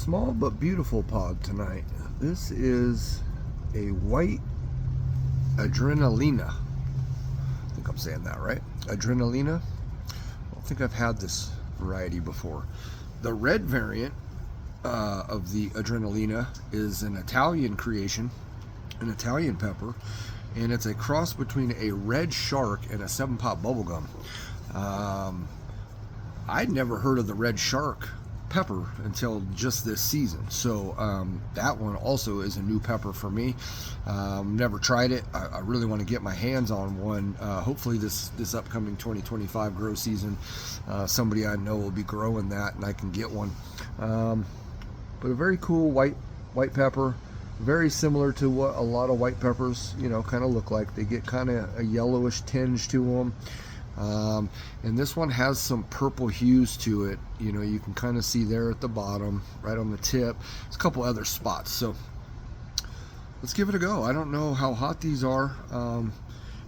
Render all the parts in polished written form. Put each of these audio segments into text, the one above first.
Small but beautiful pod tonight. This is a white Adrenalina. I think I'm saying that right. Adrenalina. I don't think I've had this variety before. The red variant of the Adrenalina is an Italian creation, an Italian pepper, and it's a cross between a red shark and a 7-Pop bubblegum. I'd never heard of the red shark pepper until just this season, so that one also is a new pepper for me. Never tried it. I really want to get my hands on one. Hopefully this upcoming 2025 grow season, somebody I know will be growing that and I can get one. But a very cool white pepper, very similar to what a lot of white peppers kind of look like. They get kind of a yellowish tinge to them. And this one has some purple hues to it. You can kind of see there at the bottom, right on the tip. There's a couple other spots. So let's give it a go. I don't know how hot these are.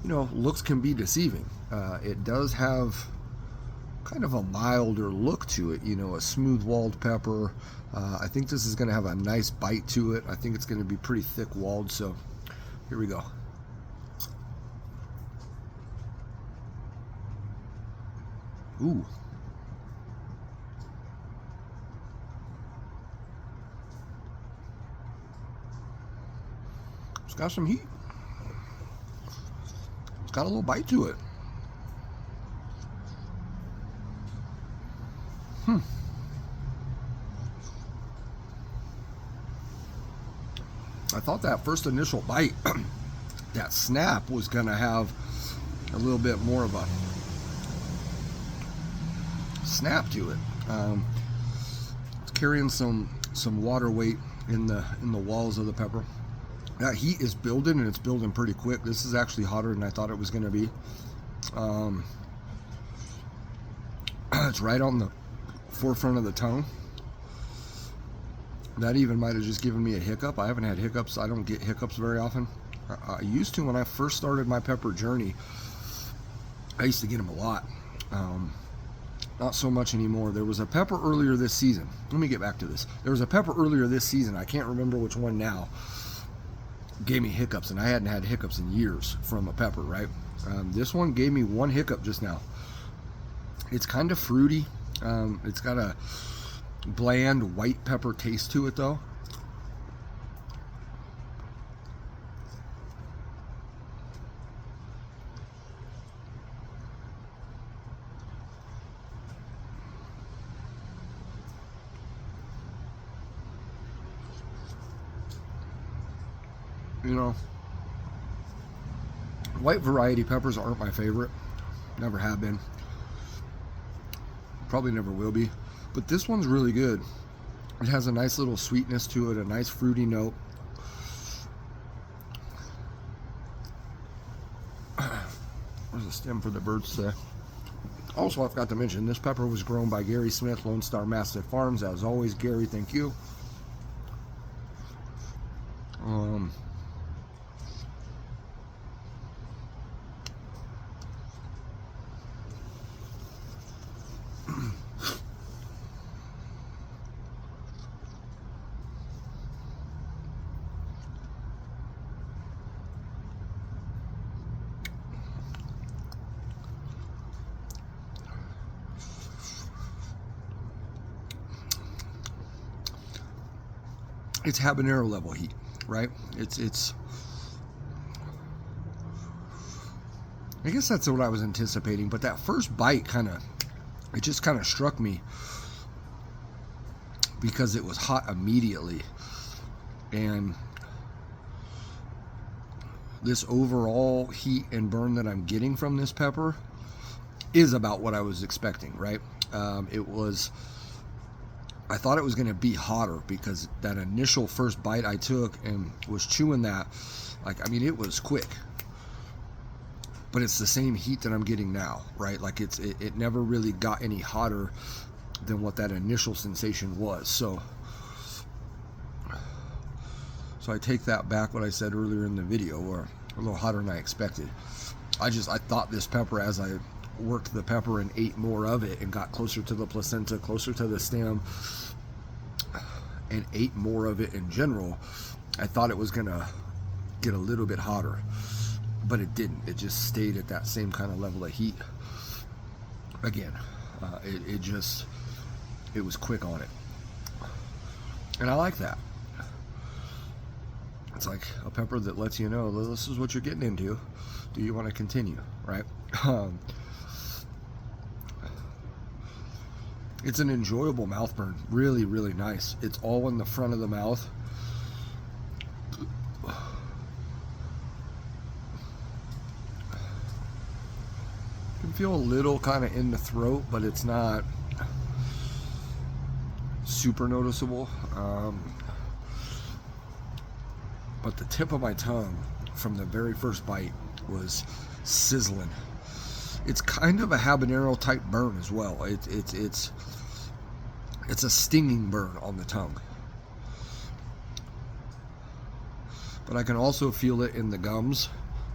Looks can be deceiving. It does have kind of a milder look to it, a smooth walled pepper. I think this is going to have a nice bite to it. I think it's going to be pretty thick walled. So here we go. Ooh. It's got some heat. It's got a little bite to it. I thought that first initial bite, that snap, was going to have a little bit more of a snap to it. It's carrying some water weight in the walls of the pepper. That heat is building, and it's building pretty quick. This is actually hotter than I thought it was going to be. It's right on the forefront of the tongue. That even might have just given me a hiccup. I haven't had hiccups. I don't get hiccups very often. I used to when I first started my pepper journey. I used to get them a lot. Not so much anymore. There was a pepper earlier this season. Let me get back to this. There was a pepper earlier this season. I can't remember which one now. Gave me hiccups, and I hadn't had hiccups in years from a pepper, right? This one gave me one hiccup just now. It's kind of fruity. It's got a bland white pepper taste to it, though. White variety peppers aren't my favorite. Never have been. Probably never will be. But this one's really good. It has a nice little sweetness to it, a nice fruity note. Where's the stem for the birds today? Also, I forgot to mention, this pepper was grown by Gary Smith, Lone Star Mastiff Farms. As always, Gary, thank you. It's habanero level heat, right? It's I guess that's what I was anticipating, but that first bite it just kind of struck me because it was hot immediately. And this overall heat and burn that I'm getting from this pepper is about what I was expecting, right? I thought it was going to be hotter because that initial first bite I took and was chewing that, it was quick. But it's the same heat that I'm getting now, right? Like it never really got any hotter than what that initial sensation was. So I take that back, what I said earlier in the video, or a little hotter than I expected. I thought this pepper, as I worked the pepper and ate more of it and got closer to the placenta, closer to the stem, and ate more of it in general, I thought it was gonna get a little bit hotter, but it didn't. It just stayed at that same kind of level of heat. Again, it was quick on it, and I like that. It's like a pepper that lets you know this is what you're getting into. Do you want to continue, right? It's an enjoyable mouth burn. Really, really nice. It's all in the front of the mouth. You can feel a little kind of in the throat, but it's not super noticeable. But the tip of my tongue from the very first bite was sizzling. It's kind of a habanero type burn as well. It's a stinging burn on the tongue, but I can also feel it in the gums,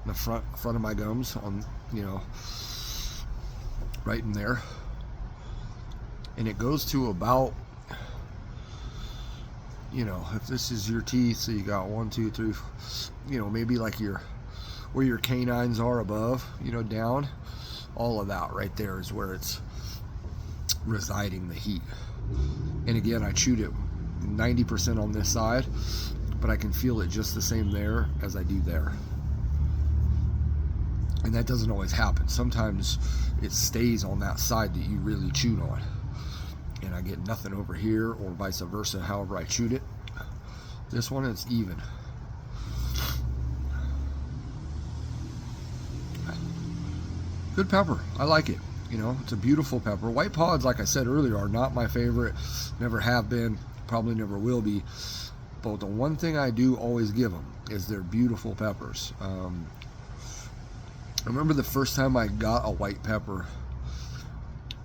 in the front of my gums, on, you know, right in there, and it goes to about, you know, if this is your teeth, so you got 1, 2, 3, you know, maybe like where your canines are above, you know, down, all of that right there is where it's residing, the heat. And again, I chewed it 90% on this side, but I can feel it just the same there as I do there. And that doesn't always happen. Sometimes it stays on that side that you really chewed on, and I get nothing over here, or vice versa, however I chewed it. This one, it's even. Good pepper. I like it. You know, it's a beautiful pepper. White pods, like I said earlier, are not my favorite. Never have been. Probably never will be. But the one thing I do always give them is they're beautiful peppers. I remember the first time I got a white pepper.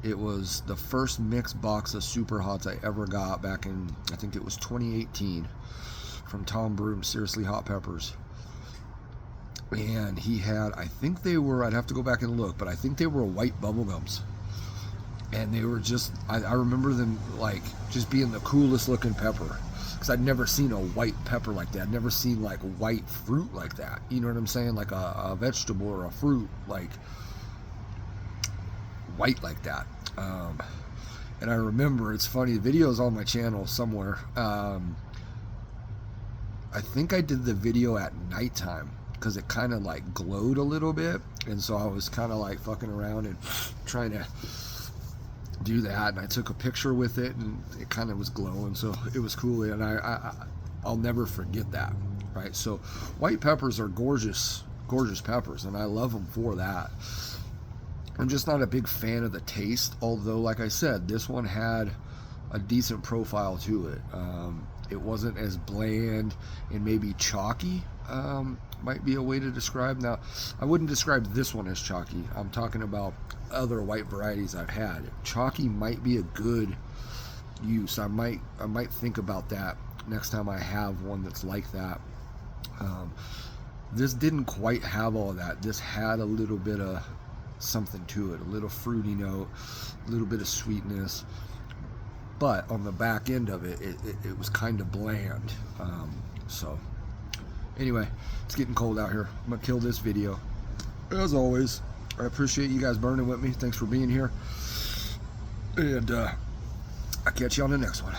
It was the first mixed box of Super Hots I ever got back in, I think it was 2018, from Tom Broom, Seriously Hot Peppers. And he had, I think they were, I'd have to go back and look, but I think they were white bubblegums. And they were just, I remember them like just being the coolest looking pepper, because I'd never seen a white pepper like that. I'd never seen like white fruit like that. You know what I'm saying? Like a vegetable or a fruit, like white like that. And I remember, it's funny, the video's on my channel somewhere. I think I did the video at nighttime, because it kind of like glowed a little bit, and so I was kind of like fucking around and trying to do that, and I took a picture with it, and it kind of was glowing, so it was cool. And I'll never forget that, right? So white peppers are gorgeous peppers, and I love them for that. I'm just not a big fan of the taste, although, like I said, this one had a decent profile to it. It wasn't as bland and maybe chalky, might be a way to describe. Now, I wouldn't describe this one as chalky. I'm talking about other white varieties I've had. Chalky might be a good use. I might think about that next time I have one that's like that. This didn't quite have all that. This had a little bit of something to it, a little fruity note, a little bit of sweetness, but on the back end of it, it was kind of bland. So anyway, it's getting cold out here. I'm gonna kill this video. As always, I appreciate you guys burning with me. Thanks for being here, and I'll catch you on the next one.